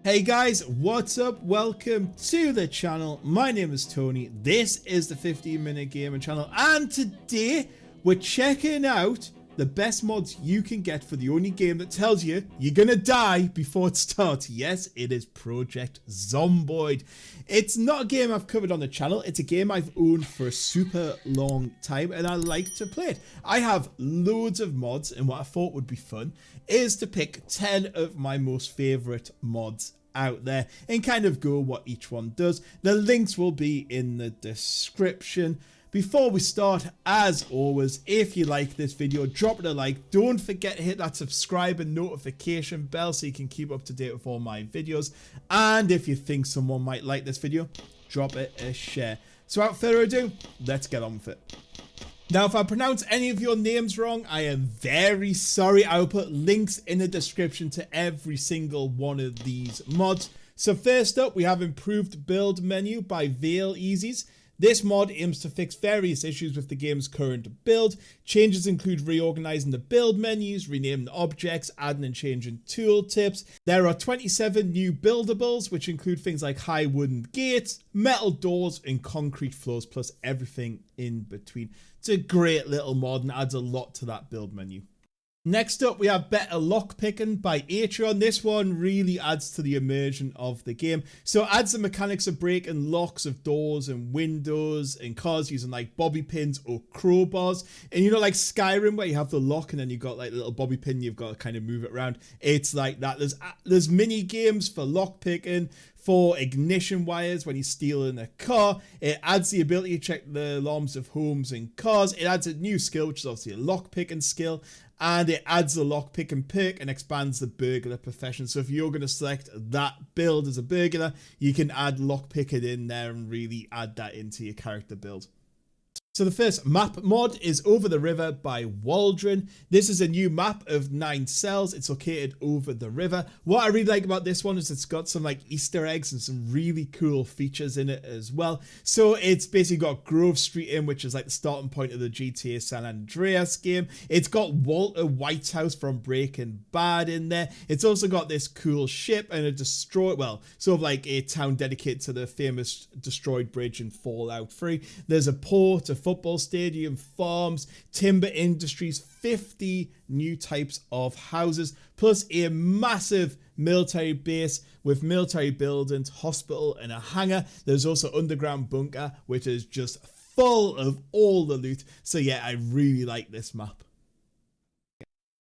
Hey guys, what's up? Welcome to the channel. My name is Tony. This is the 15-minute gaming channel, and today we're checking out the best mods you can get for the only game that tells you you're gonna die before it starts. Yes, it is Project Zomboid. It's not a game I've covered on the channel. It's a game I've owned for a super long time and I like to play it. I have loads of mods, and what I thought would be fun is to pick 10 of my most favorite mods out there and kind of go what each one does. The links will be in the description. Before we start, as always, if you like this video, drop it a like. Don't forget to hit that subscribe and notification bell so you can keep up to date with all my videos. And if you think someone might like this video, drop it a share. So without further ado, let's get on with it. Now, if I pronounce any of your names wrong, I am very sorry. I will put links in the description to every single one of these mods. So first up, we have Improved Build Menu by Veil Easies. This mod aims to fix various issues with the game's current build. Changes include reorganizing the build menus, renaming objects, adding and changing tooltips. There are 27 new buildables, which include things like high wooden gates, metal doors, and concrete floors, plus everything in between. It's a great little mod and adds a lot to that build menu. Next up, we have Better Lockpicking by Atrion. This one really adds to the immersion of the game. So it adds the mechanics of breaking locks of doors and windows and cars using like bobby pins or crowbars. And you know, like Skyrim, where you have the lock and then you've got like a little bobby pin, you've got to kind of move it around. It's like that. There's mini games for lockpicking, for ignition wires when you're stealing a car. It adds the ability to check the alarms of homes and cars. It adds a new skill, which is obviously a lockpicking skill. And it adds a lockpicking perk and expands the burglar profession. So if you're going to select that build as a burglar, you can add lockpicking in there and really add that into your character build. So the first map mod is Over the River by Woldren. This is a new map of 9 cells. It's located over the river. What I really like about this one is it's got some like Easter eggs and some really cool features in it as well. So it's basically got Grove Street in, which is like the starting point of the GTA San Andreas game. It's got Walter Whitehouse from Breaking Bad in there. It's also got this cool ship and a destroyed, well, sort of like a town dedicated to the famous destroyed bridge in Fallout 3. There's a port, a football stadium, farms, timber industries, 50 new types of houses, plus a massive military base with military buildings, hospital, and a hangar. There's also underground bunker, which is just full of all the loot. So yeah, I really like this map.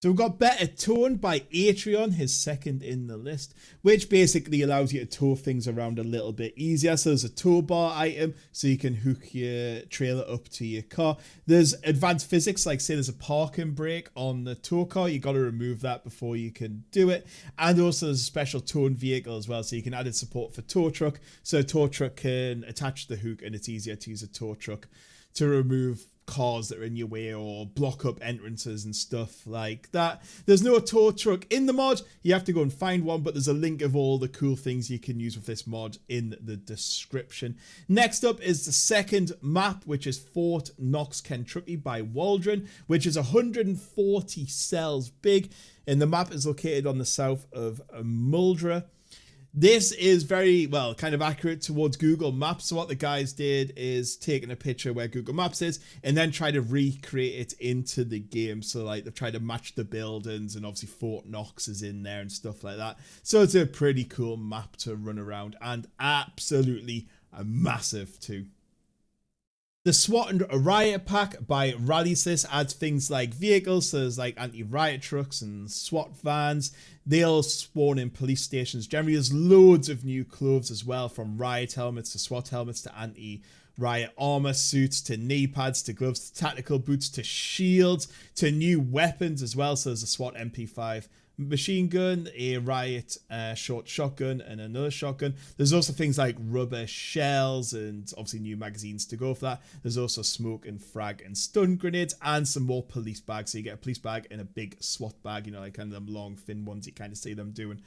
So we've got Better Tone by Atrion, his second in the list, which basically allows you to tow things around a little bit easier. So there's a tow bar item, so you can hook your trailer up to your car. There's advanced physics, like say there's a parking brake on the tow car. You got to remove that before you can do it. And also there's a special towing vehicle as well, so you can add support for tow truck. So a tow truck can attach the hook, and it's easier to use a tow truck to remove cars that are in your way or block up entrances and stuff like that. There's no tow truck in the mod. You have to go and find one, but there's a link of all the cool things you can use with this mod in the description. Next up is the second map, which is Fort Knox, Kentucky by Woldren, which is 140 cells big, and the map is located on the south of Muldra. This is very, well, kind of accurate towards Google Maps. So what the guys did is taking a picture where Google Maps is and then try to recreate it into the game. So like they've tried to match the buildings, and obviously Fort Knox is in there and stuff like that. So it's a pretty cool map to run around, and absolutely massive too. The Swat and Riot pack by Relih. This adds things like vehicles, so there's like anti-riot trucks and SWAT vans. They'll spawn in police stations. Generally, there's loads of new clothes as well, from riot helmets to SWAT helmets to anti-riot armor suits to knee pads to gloves to tactical boots to shields to new weapons as well. So there's a SWAT MP5 machine gun, a Riot short shotgun, and another shotgun. There's also things like rubber shells and obviously new magazines to go for that. There's also smoke and frag and stun grenades and some more police bags. So you get a police bag and a big SWAT bag, you know, like kind of them long thin ones you kind of see them doing.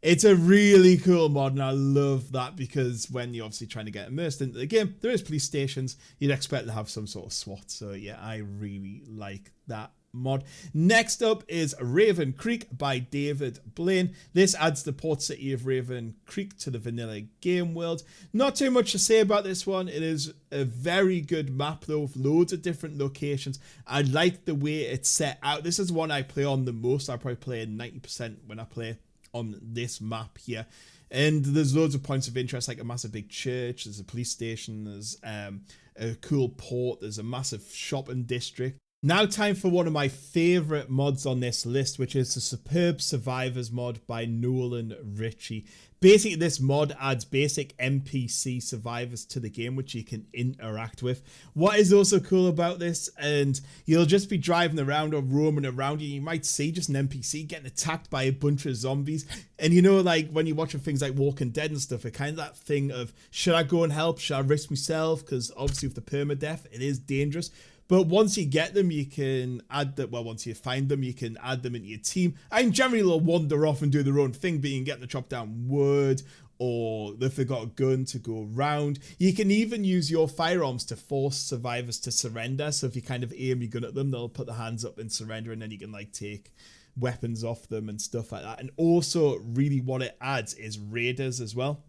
It's a really cool mod, and I love that because when you're obviously trying to get immersed into the game, there is police stations. You'd expect to have some sort of SWAT. So yeah, I really like that mod. Next up is Raven Creek by David Blaine. This adds the port city of Raven Creek to the vanilla game world. Not too much to say about this one. It is a very good map though, with loads of different locations. I like the way it's set out. This is one I play on the most. I probably play 90% when I play on this map here. And there's loads of points of interest, like a massive big church, there's a police station, there's a cool port, there's a massive shopping district. Now time for one of my favourite mods on this list, which is the Superb Survivors mod by Nolan Ritchie. Basically, this mod adds basic NPC survivors to the game, which you can interact with. What is also cool about this, and you'll just be driving around or roaming around, and you might see just an NPC getting attacked by a bunch of zombies. And you know, like when you're watching things like Walking Dead and stuff, it kind of that thing of, should I go and help? Should I risk myself? Because obviously with the permadeath, it is dangerous. But once you get them, you can add that. Well, once you find them, you can add them into your team. And generally, they'll wander off and do their own thing, but you can get them to chop down wood, or if they've got a gun, to go round. You can even use your firearms to force survivors to surrender. So if you kind of aim your gun at them, they'll put their hands up and surrender, and then you can like take weapons off them and stuff like that. And also, really, what it adds is raiders as well.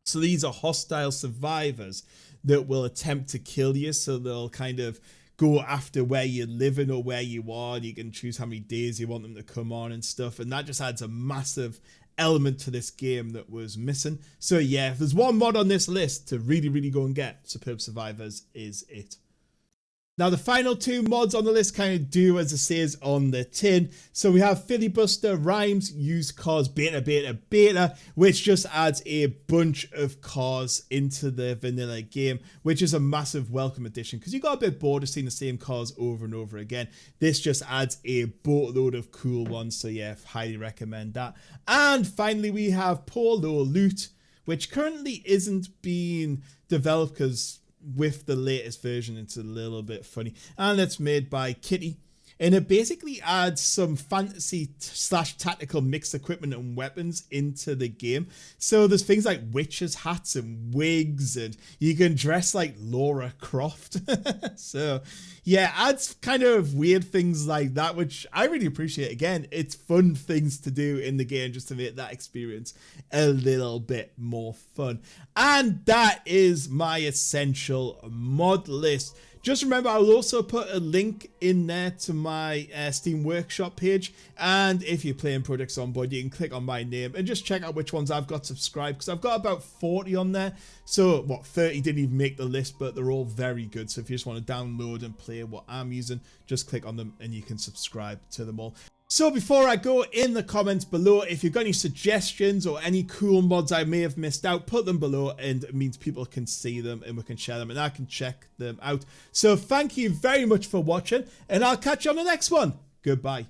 So these are hostile survivors that will attempt to kill you. So they'll kind of go after where you're living or where you are. You can choose how many days you want them to come on and stuff. And that just adds a massive element to this game that was missing. So yeah, if there's one mod on this list to really, really go and get, Superb Survivors is it. Now, the final two mods on the list kind of do as it says on the tin. So we have Filibuster, Rhymes, Used Cars, Beta, which just adds a bunch of cars into the vanilla game, which is a massive welcome addition because you got a bit bored of seeing the same cars over and over again. This just adds a boatload of cool ones. So yeah, highly recommend that. And finally, we have Paw Low Loot, which currently isn't being developed because with the latest version it's a little bit funny, and it's made by Kitty, and it basically adds some fantasy / tactical mixed equipment and weapons into the game. So there's things like witches hats and wigs, and you can dress like Laura Croft. So yeah, adds kind of weird things like that, which I really appreciate. Again, it's fun things to do in the game just to make that experience a little bit more fun. And that is my essential mod list. Just remember, I'll also put a link in there to my Steam Workshop page. And if you're playing Project Zomboid, you can click on my name and just check out which ones I've got subscribed. Because I've got about 40 on there. So, 30 didn't even make the list, but they're all very good. So if you just want to download and play what I'm using, just click on them and you can subscribe to them all. So before I go, in the comments below, if you've got any suggestions or any cool mods I may have missed out, put them below, and it means people can see them and we can share them and I can check them out. So thank you very much for watching, and I'll catch you on the next one. Goodbye.